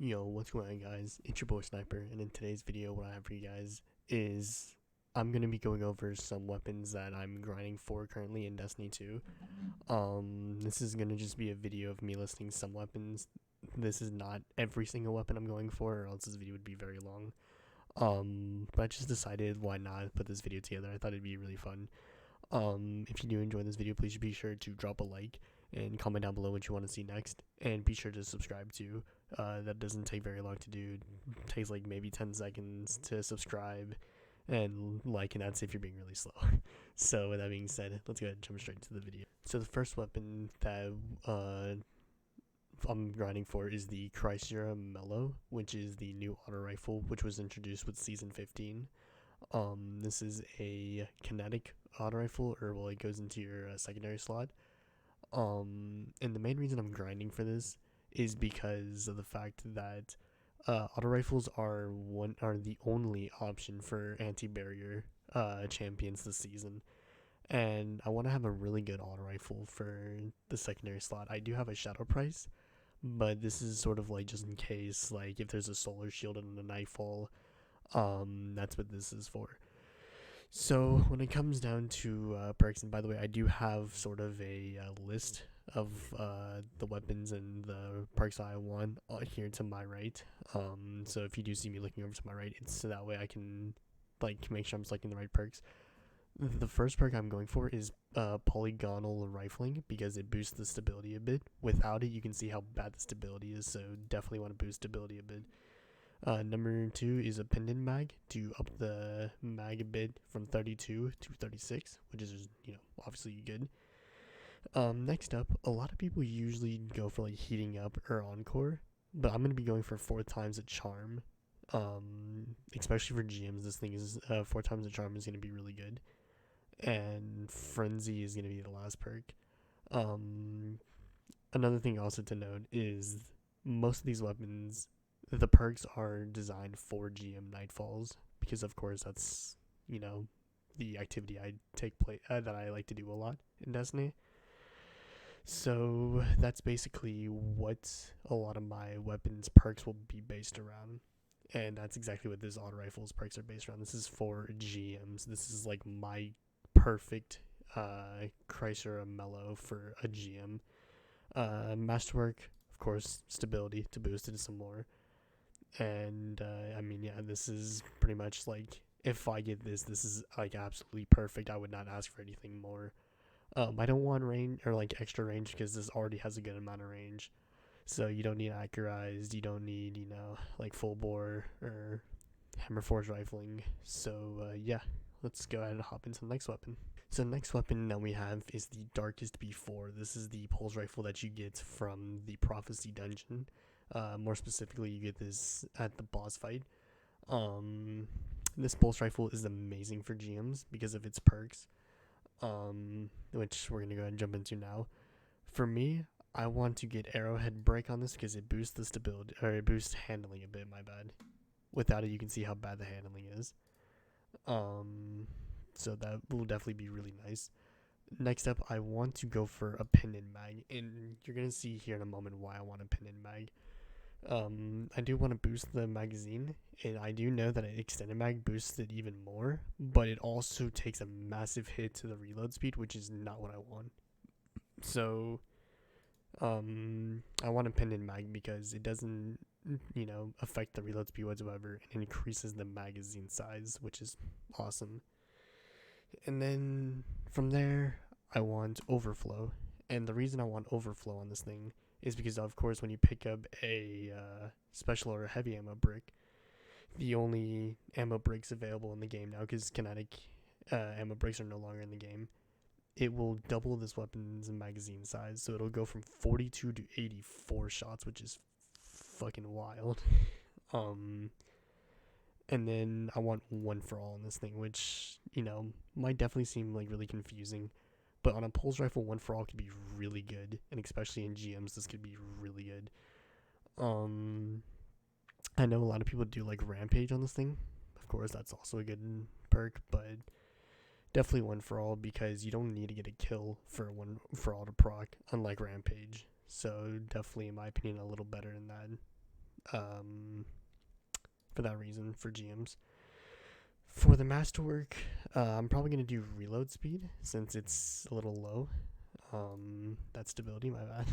Yo, what's going on, guys? It's your boy Sniper, and in today's video, what I have for you guys is I'm gonna be going over some weapons that I'm grinding for currently in Destiny 2. This is gonna just be a video of me listing some weapons. This is not every single weapon I'm going for, or else this video would be very long. But I just decided why not put this video together. I thought it'd be really fun. If you do enjoy this video, please be sure to drop a like and comment down below what you want to see next, and be sure to subscribe too. That doesn't take very long to do. It takes like maybe 10 seconds to subscribe and like, and that's if you're being really slow. So with that being said, let's go ahead and jump straight into the video. So the first weapon that I'm grinding for is the Karsera Mellow, which is the new auto rifle which was introduced with season 15. This is a kinetic auto rifle, or well, it goes into your secondary slot. And the main reason I'm grinding for this is because of the fact that auto rifles are the only option for anti-barrier champions this season, and I want to have a really good auto rifle for the secondary slot. I do have a shadow price, but this is sort of like just in case, like if there's a solar shield and a nightfall. That's what this is for. So when it comes down to perks, and by the way, I do have sort of a list of the weapons and the perks I want here to my right. So if you do see me looking over to my right, it's so that way I can like make sure I'm selecting the right perks. The first perk I'm going for is polygonal rifling, because it boosts the stability a bit. Without it, you can see how bad the stability is, so definitely want to boost stability a bit. Number 2 is a pendant mag to up the mag a bit from 32 to 36, which is, obviously good. Next up, a lot of people usually go for like heating up or encore, but I'm going to be going for 4 times a charm. Especially for GMs, this thing is 4 times a charm is going to be really good. And frenzy is going to be the last perk. Another thing also to note is most of these weapons, the perks are designed for GM nightfalls, because of course that's the activity I take place that I like to do a lot in Destiny. So that's basically what a lot of my weapons perks will be based around, and that's exactly what this auto rifle's perks are based around. This is for GMs. This is like my perfect Karsera Mellow for a GM. Masterwork, of course, stability to boost it some more. And this is pretty much like, if I get this is like absolutely perfect. I would not ask for anything more. I don't want range or like extra range, because this already has a good amount of range. So you don't need accurized, you don't need like full bore or hammer force rifling. So yeah, let's go ahead and hop into the next weapon. So the next weapon that we have is the Darkening B4. This is the pulse rifle that you get from the Prophecy dungeon. More specifically, you get this at the boss fight. This pulse rifle is amazing for GMs because of its perks, which we're gonna go ahead and jump into now. For me, I want to get arrowhead break on this because it boosts the stability, or it boosts handling a bit. My bad. Without it, you can see how bad the handling is. So that will definitely be really nice. Next up, I want to go for a pendant mag, and you're gonna see here in a moment why I want a pendant mag. I do want to boost the magazine, and I do know that an extended mag boosts it even more, but it also takes a massive hit to the reload speed, which is not what I want. So, I want a pendant mag because it doesn't, affect the reload speed whatsoever, and increases the magazine size, which is awesome. And then from there, I want overflow, and the reason I want overflow on this thing is because, of course, when you pick up a special or a heavy ammo brick, the only ammo bricks available in the game now, because kinetic ammo bricks are no longer in the game, it will double this weapon's magazine size. So it'll go from 42 to 84 shots, which is fucking wild. And then I want one for all on this thing, which, might definitely seem like really confusing. But on a pulse rifle, one for all could be really good, and especially in GMs, this could be really good. I know a lot of people do like rampage on this thing. Of course, that's also a good perk, but definitely one for all, because you don't need to get a kill for one for all to proc, unlike rampage. So definitely, in my opinion, a little better than that. for that reason for GMs. For the masterwork, I'm probably gonna do reload speed since it's a little low. That stability, my bad.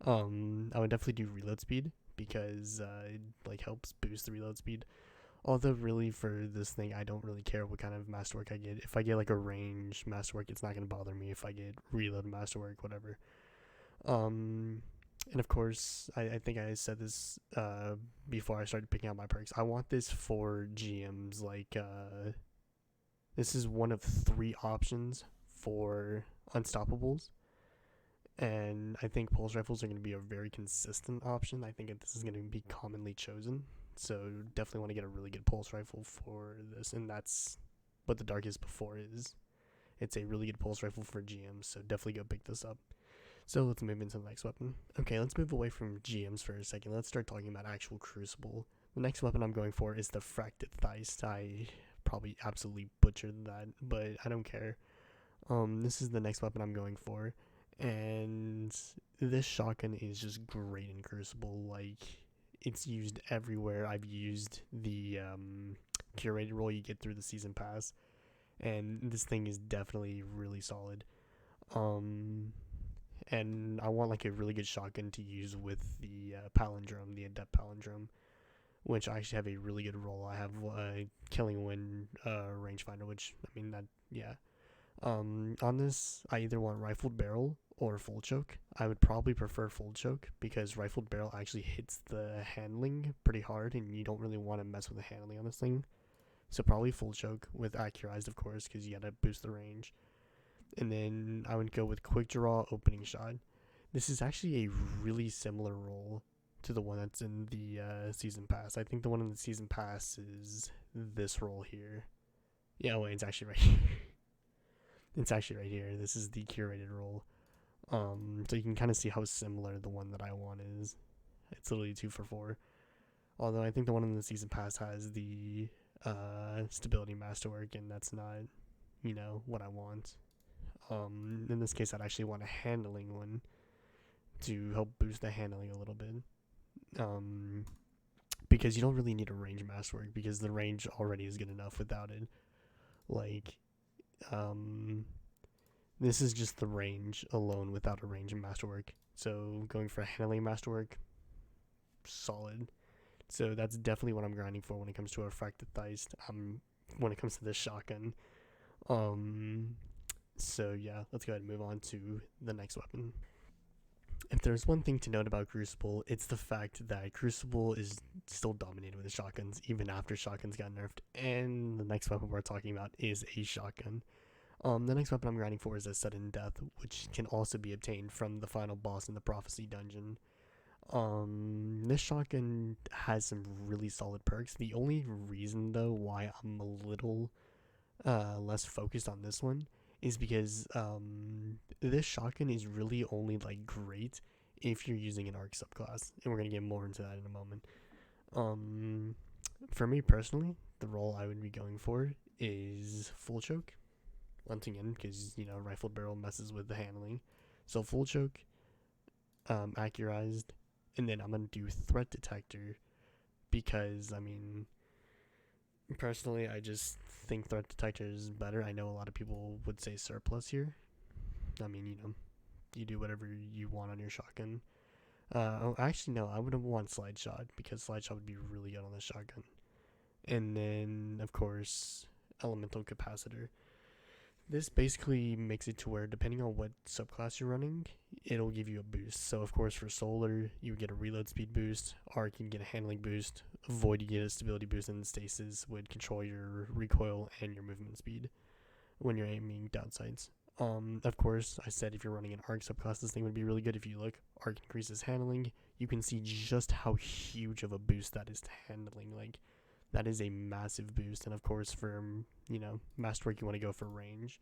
I would definitely do reload speed because it like helps boost the reload speed. Although really for this thing, I don't really care what kind of masterwork I get. If I get like a range masterwork, it's not gonna bother me. If I get reload masterwork, whatever. And of course, I think I said this before I started picking out my perks. I want this for GMs. Like, this is one of 3 options for unstoppables. And I think pulse rifles are going to be a very consistent option. I think this is going to be commonly chosen. So definitely want to get a really good pulse rifle for this. And that's what the Darkest B4 is. It's a really good pulse rifle for GMs. So definitely go pick this up. So let's move into the next weapon. Okay, let's move away from GMs for a second. Let's start talking about actual Crucible. The next weapon I'm going for is the Fractal Thigh. I probably absolutely butchered that, but I don't care. This is the next weapon I'm going for. And this shotgun is just great in Crucible. Like, it's used everywhere. I've used the curated role you get through the season pass. And this thing is definitely really solid. And I want like a really good shotgun to use with the palindrome, the adept palindrome, which I actually have a really good role. I have killing wind rangefinder, which I mean that yeah. On this, I either want rifled barrel or full choke. I would probably prefer full choke because rifled barrel actually hits the handling pretty hard, and you don't really want to mess with the handling on this thing. So probably full choke with accurized, of course, because you gotta boost the range. And then I would go with quick draw opening shot. This is actually a really similar role to the one that's in the season pass. I think the one in the season pass is this role here. Yeah, wait, it's actually right here. It's actually right here. This is the curated role. So you can kind of see how similar the one that I want is. It's literally 2 for 4. Although I think the one in the season pass has the stability masterwork, and that's not, what I want. In this case, I'd actually want a handling one to help boost the handling a little bit. Because you don't really need a range masterwork because the range already is good enough without it. Like, this is just the range alone without a range masterwork. So going for a handling masterwork, solid. So that's definitely what I'm grinding for when it comes to a Fractal Thigh. When it comes to this shotgun. So yeah, let's go ahead and move on to the next weapon. If there's one thing to note about Crucible, it's the fact that Crucible is still dominated with the shotguns, even after shotguns got nerfed. And the next weapon we're talking about is a shotgun. The next weapon I'm grinding for is a Sudden Death, which can also be obtained from the final boss in the Prophecy dungeon. This shotgun has some really solid perks. The only reason, though, why I'm a little less focused on this one is because this shotgun is really only like great if you're using an arc subclass, and we're gonna get more into that in a moment. For me personally, the role I would be going for is full choke. Once again, because rifled barrel messes with the handling, so full choke, accurized, and then I'm gonna do threat detector because personally, I just think threat detector is better. I know a lot of people would say surplus here. You do whatever you want on your shotgun. Actually, no, I wouldn't want slide shot because slide shot would be really good on the shotgun. And then, of course, elemental capacitor. This basically makes it to where, depending on what subclass you're running, it'll give you a boost. So, of course, for Solar, you would get a reload speed boost. Arc, you can get a handling boost. Void, you get a stability boost, and Stasis would control your recoil and your movement speed when you're aiming down sights. Of course, I said if you're running an Arc subclass, this thing would be really good. If you look, Arc increases handling. You can see just how huge of a boost that is to handling. Like, that is a massive boost. And of course, for, masterwork, you want to go for range.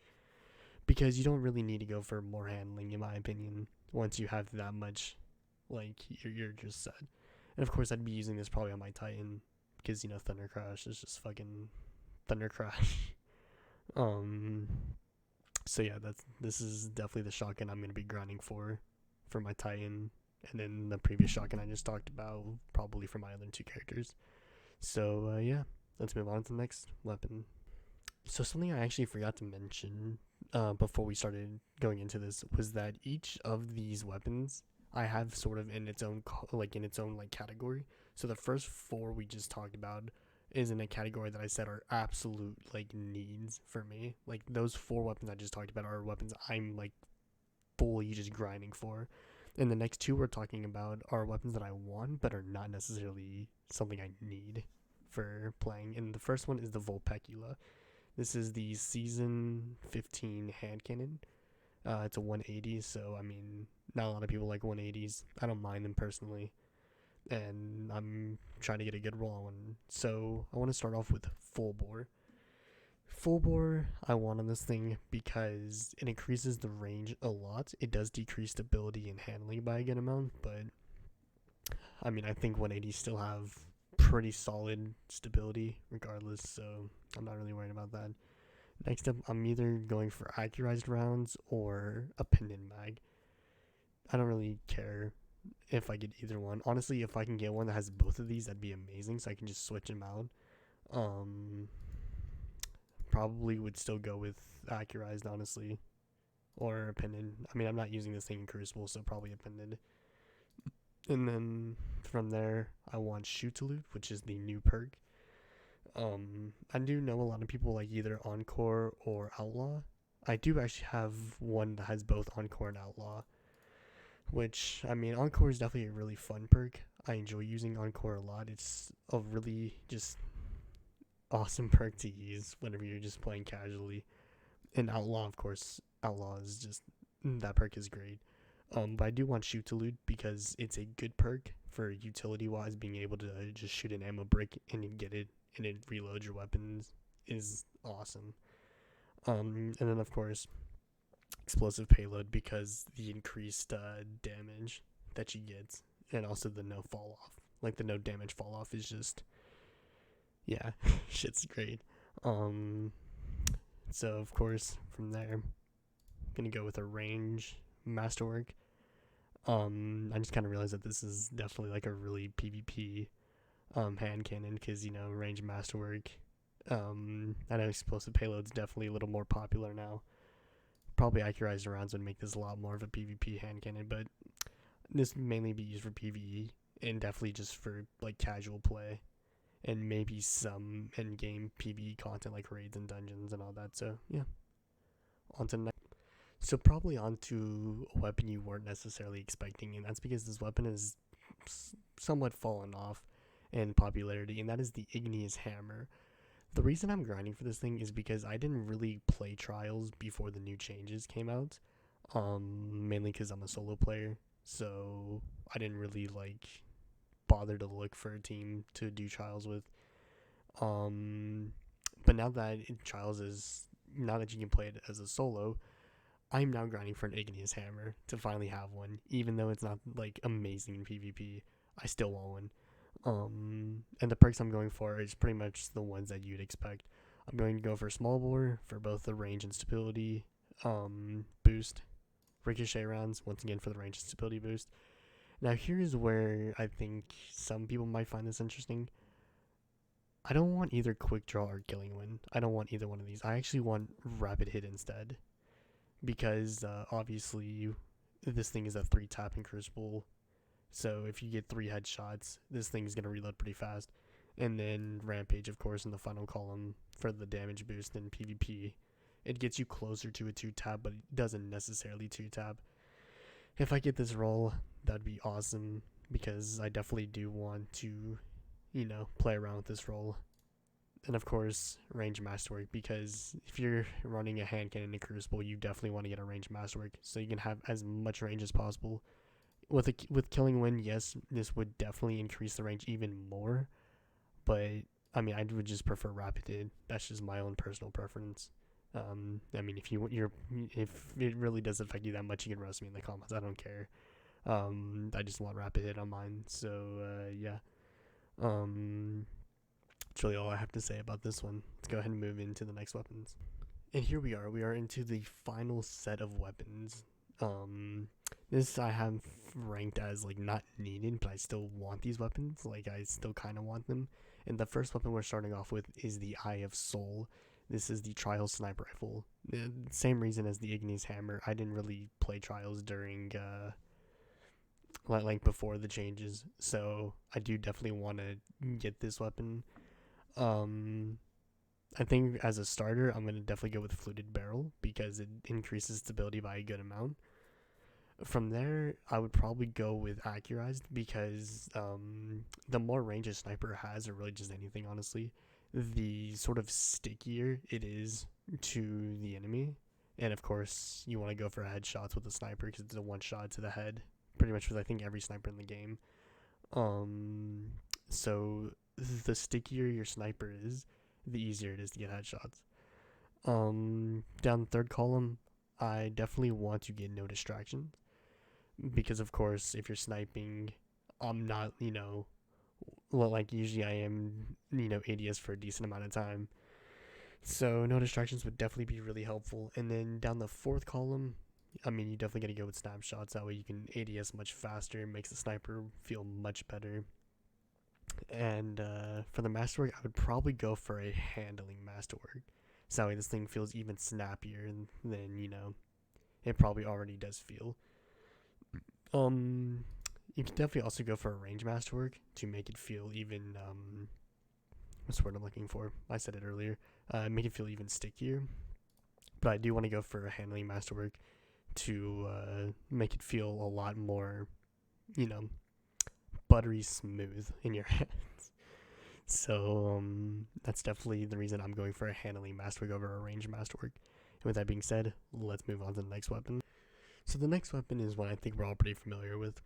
Because you don't really need to go for more handling, in my opinion, once you have that much. Like, you're just set. And of course, I'd be using this probably on my Titan. Because, Thunder Crash is just fucking Thunder Crash. So yeah, this is definitely the shotgun I'm going to be grinding for my Titan. and then the previous shotgun I just talked about, probably for my other 2 characters. So yeah, let's move on to the next weapon. So something I actually forgot to mention before we started going into this was that each of these weapons I have sort of in its own category. So the first 4 we just talked about is in a category that I said are absolute like needs for me. Like those 4 weapons I just talked about are weapons I'm like fully just grinding for. And the next 2 we're talking about are weapons that I want but are not necessarily something I need for playing. And the first one is the Vulpecula. This is the Season 15 hand cannon. It's a 180, so I mean, not a lot of people like 180s. I don't mind them personally, and I'm trying to get a good roll on one. So I want to start off with full bore. Full bore I want on this thing because it increases the range a lot. It does decrease stability and handling by a good amount, but I mean, I think 180s still have pretty solid stability regardless, so I'm not really worried about that. Next up, I'm either going for accurized rounds or a pendant mag. I don't really care if I get either one. Honestly, if I can get one that has both of these, that'd be amazing, so I can just switch them out. Probably would still go with accurized, honestly, or a pendant. I mean, I'm not using this thing in Crucible, so probably a pendant. And then from there, I want Shoot to Loot, which is the new perk. I do know a lot of people like either Encore or Outlaw. I do actually have one that has both Encore and Outlaw, which, I mean, Encore is definitely a really fun perk. I enjoy using Encore a lot. It's a really just awesome perk to use whenever you're just playing casually. And Outlaw, of course, Outlaw is just, that perk is great. But I do want Shoot to Loot because it's a good perk for utility wise. Being able to just shoot an ammo brick and get it and it reloads your weapons is awesome. And then of course explosive payload because the increased damage that you get, and also the no fall off. Like the no damage fall off is just, yeah, shit's great. So of course from there, I'm gonna go with a range masterwork. I just kind of realized that this is definitely like a really PvP hand cannon because, you know, range masterwork. I know explosive payload's definitely a little more popular now. Probably accurized rounds would make this a lot more of a PvP hand cannon, but this mainly be used for PvE and definitely just for like casual play and maybe some end game PvE content like raids and dungeons and all that. So yeah, on to the next. So probably onto a weapon you weren't necessarily expecting, and that's because this weapon is somewhat fallen off in popularity, and that is the igneous hammer. The reason I'm grinding for this thing is because I didn't really play trials before the new changes came out, mainly because I'm a solo player, so I didn't really like bother to look for a team to do trials with. But now that now that you can play it as a solo, I'm now grinding for an igneous hammer to finally have one, even though it's not like amazing in PvP. I still want one. And the perks I'm going for is pretty much the ones that you'd expect. I'm going to go for small bore for both the range and stability boost, ricochet rounds once again for the range and stability boost. Now here's where I think some people might find this interesting. I don't want either quick draw or killing wind. I don't want either one of these. I actually want rapid hit instead, because obviously this thing is a 3 tap in Crucible. So if you get 3 headshots, this thing's going to reload pretty fast. And then Rampage, of course, in the final column for the damage boost in PvP. It gets you closer to a 2 tap, but it doesn't necessarily 2 tap. If I get this roll, that'd be awesome, because I definitely do want to, you know, play around with this roll. And of course, range masterwork, because if you're running a hand cannon in Crucible, you definitely want to get a range masterwork so you can have as much range as possible. With killing wind, yes, this would definitely increase the range even more, but I mean, I would just prefer rapid hit. That's just my own personal preference. I mean, if it really does affect you that much, you can roast me in the comments. I don't care. I just want rapid hit on mine. So yeah. That's really all I have to say about this one. Let's go ahead and move into the next weapons. And here we are. We are into the final set of weapons. This I have ranked as like not needed, but I still want these weapons. Like I still kind of want them. And the first weapon we're starting off with is the Eye of Soul. This is the Trials sniper rifle. The same reason as the igneous hammer. I didn't really play Trials during like before the changes, so I do definitely want to get this weapon. Um, I think as a starter, I'm gonna definitely go with Fluted Barrel because it increases stability by a good amount. From there, I would probably go with Accurized because the more range a sniper has, or really just anything, honestly, the sort of stickier it is to the enemy. And of course, you want to go for headshots with a sniper because it's a one shot to the head, pretty much with I think every sniper in the game. Um, so the stickier your sniper is, the easier it is to get headshots. Down the third column, I definitely want to get no distractions because of course if you're sniping, I'm not, like usually I am, ADS for a decent amount of time. So no distractions would definitely be really helpful. And then down the fourth column, I mean, you definitely got to go with snapshots. That way you can ADS much faster. It makes the sniper feel much better. And for the masterwork, I would probably go for a handling masterwork. So that way this thing feels even snappier than, it probably already does feel. You can definitely also go for a range masterwork to make it feel even what's the word I'm looking for? I said it earlier. Make it feel even stickier. But I do want to go for a handling masterwork to make it feel a lot more, buttery smooth in your hands. So that's definitely the reason I'm going for a handling masterwork over a range masterwork. And with that being said, let's move on to the next weapon. So the next weapon is one I think we're all pretty familiar with,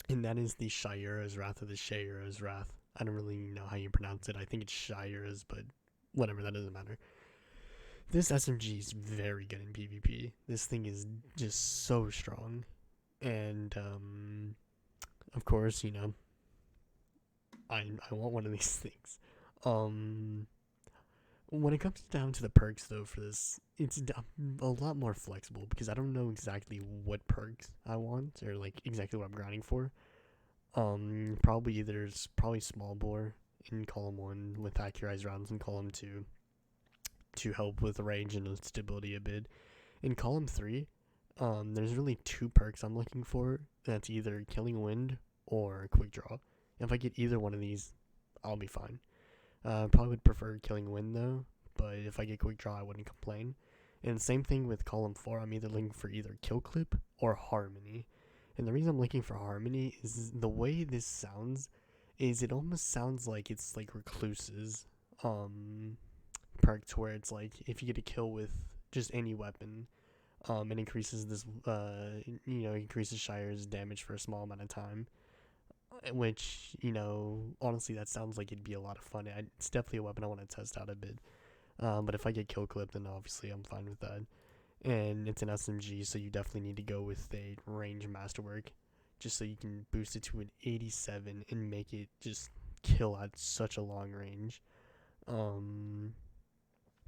and that is the Shieras Wrath or the Shieras Wrath. I don't really know how you pronounce it. I think it's Shieras, but whatever, that doesn't matter. This SMG is very good in PvP. This thing is just so strong. And, of course, I want one of these things. When it comes down to the perks, though, for this, it's a lot more flexible because I don't know exactly what perks I want or like exactly what I'm grinding for. Probably small bore in column 1 with accurized rounds in column 2 to help with range and stability a bit. In column 3, there's really 2 perks I'm looking for. That's either Killing Wind or Quick Draw. If I get either one of these, I'll be fine. Probably would prefer Killing Wind though, but if I get Quick Draw, I wouldn't complain. And same thing with column 4, I'm either looking for either Kill Clip or Harmony. And the reason I'm looking for Harmony is the way this sounds is it almost sounds like it's like Recluse's perk to where it's like if you get a kill with just any weapon, it increases this increases Shire's damage for a small amount of time. Which, honestly that sounds like it'd be a lot of fun. It's definitely a weapon I want to test out a bit. But if I get kill clip, then obviously I'm fine with that. And it's an SMG, so you definitely need to go with a range masterwork, just so you can boost it to an 87 and make it just kill at such a long range.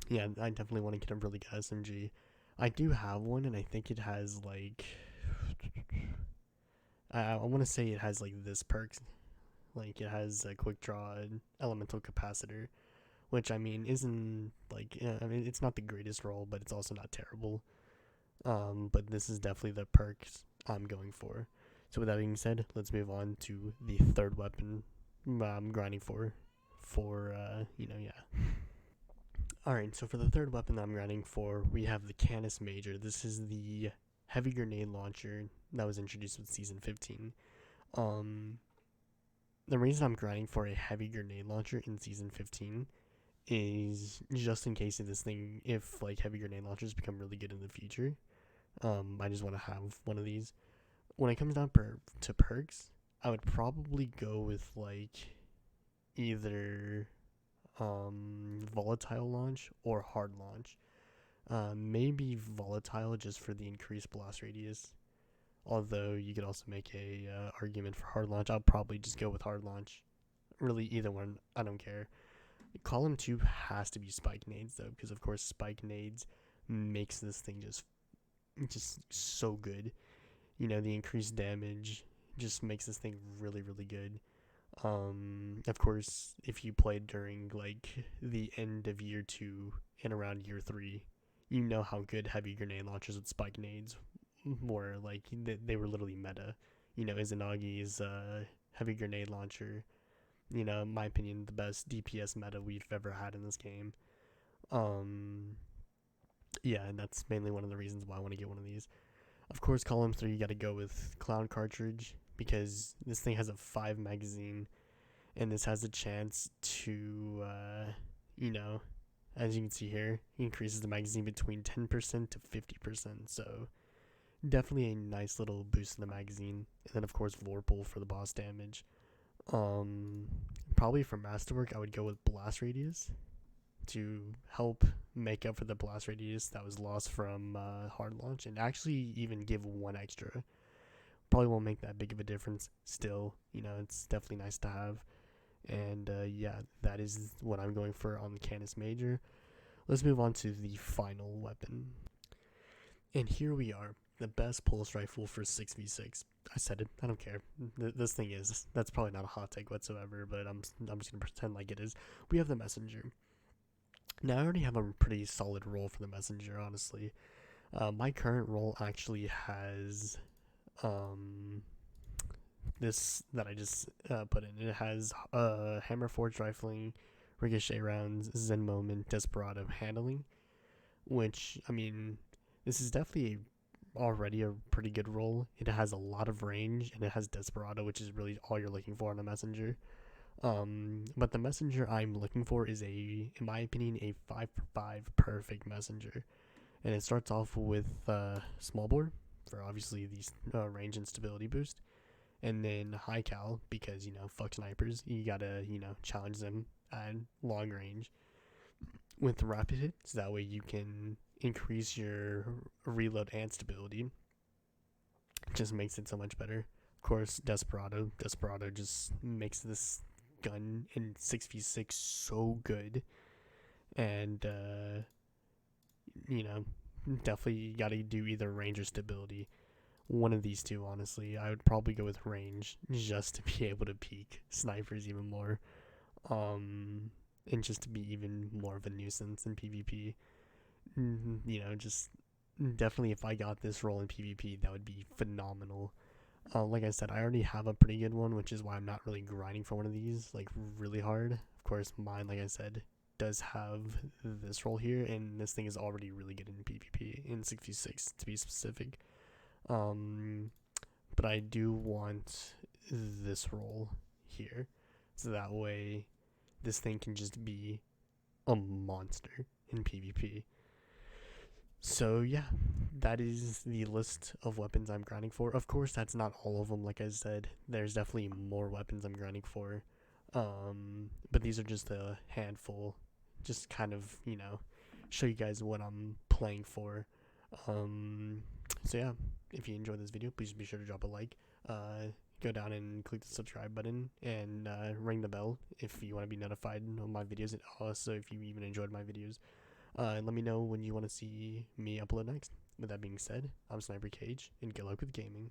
Yeah, I definitely want to get a really good SMG. I do have one, and I think it has like I want to say it has like this perks, like it has a quick draw and elemental capacitor, which I mean isn't like it's not the greatest roll, but it's also not terrible. But this is definitely the perks I'm going for. So with that being said, let's move on to the third weapon I'm grinding for. Alright, so for the third weapon that I'm grinding for, we have the Canis Major. This is the heavy grenade launcher that was introduced with Season 15. The reason I'm grinding for a heavy grenade launcher in Season 15 is just in case if like heavy grenade launchers become really good in the future. I just want to have one of these. When it comes down to perks, I would probably go with like either volatile launch or hard launch. Maybe volatile just for the increased blast radius. Although you could also make a argument for hard launch. I'll probably just go with hard launch. Really, either one, I don't care. Column 2 has to be spike nades though, because of course spike nades makes this thing just so good. the increased damage just makes this thing really, really good. Of course, if you played during like the end of year 2 and around year 3, you know how good heavy grenade launchers with spike nades were. Like they were literally meta. Izanagi's heavy grenade launcher. In my opinion, the best DPS meta we've ever had in this game. Yeah, and that's mainly one of the reasons why I want to get one of these. Of course, column 3, you got to go with Clown Cartridge because this thing has a 5 magazine, and this has a chance to, as you can see here, increases the magazine between 10% to 50%. So definitely a nice little boost in the magazine. And then of course Vorpal for the boss damage. Probably for Masterwork, I would go with Blast Radius to help make up for the blast radius that was lost from hard launch, and actually even give 1 extra. Probably won't make that big of a difference still. It's definitely nice to have. And yeah, that is what I'm going for on the Canis Major. Let's move on to the final weapon. And here we are, the best pulse rifle for 6v6. I said it, I don't care. This thing is, that's probably not a hot take whatsoever, but I'm just going to pretend like it is. We have the Messenger. Now, I already have a pretty solid role for the Messenger, honestly. My current role actually has this that I just put in. It has Hammer Forge Rifling, Ricochet Rounds, Zen Moment, Desperado Handling, which, I mean, this is definitely already a pretty good role. It has a lot of range, and it has Desperado, which is really all you're looking for in a Messenger. But the Messenger I'm looking for is in my opinion, a 5/5 perfect Messenger. And it starts off with small bore for obviously these range and stability boost. And then high cal because, fuck snipers. You gotta, challenge them at long range. With rapid hit, so that way you can increase your reload and stability. It just makes it so much better. Of course, Desperado. Desperado just makes this gun in 6v6 so good. And definitely gotta do either range or stability. One of these two, honestly. I would probably go with range just to be able to peek snipers even more, and just to be even more of a nuisance in PvP. Just definitely if I got this role in PvP, that would be phenomenal. Like I said, I already have a pretty good one, which is why I'm not really grinding for one of these like really hard. Of course, mine, like I said, does have this role here, and this thing is already really good in PvP, in 6v6 to be specific. But I do want this role here, so that way this thing can just be a monster in PvP. So yeah, that is the list of weapons I'm grinding for. Of course, that's not all of them. Like I said, there's definitely more weapons I'm grinding for. But these are just a handful. Just kind of, show you guys what I'm playing for. So yeah, if you enjoyed this video, please be sure to drop a like. Go down and click the subscribe button and ring the bell if you want to be notified of my videos, and also if you even enjoyed my videos. And let me know when you want to see me upload next. With that being said, I'm SniperKH, and good luck with gaming.